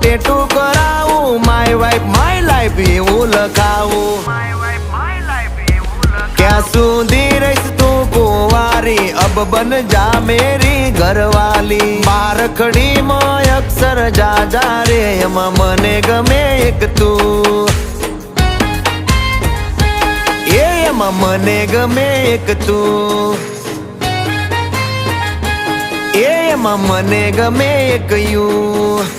Tattoo કરાવું, my wife my life એવું લખાવું. ક્યાં સુધી રહીશ તું કુંવારી, અબ બન જા મેરી ઘરવાલી. બારખડીમાં અક્ષર જા રે, એમાં મને ગમે એક તું. એમાં મને ગમે એક તું. એમાં મને ગમે એક યુ.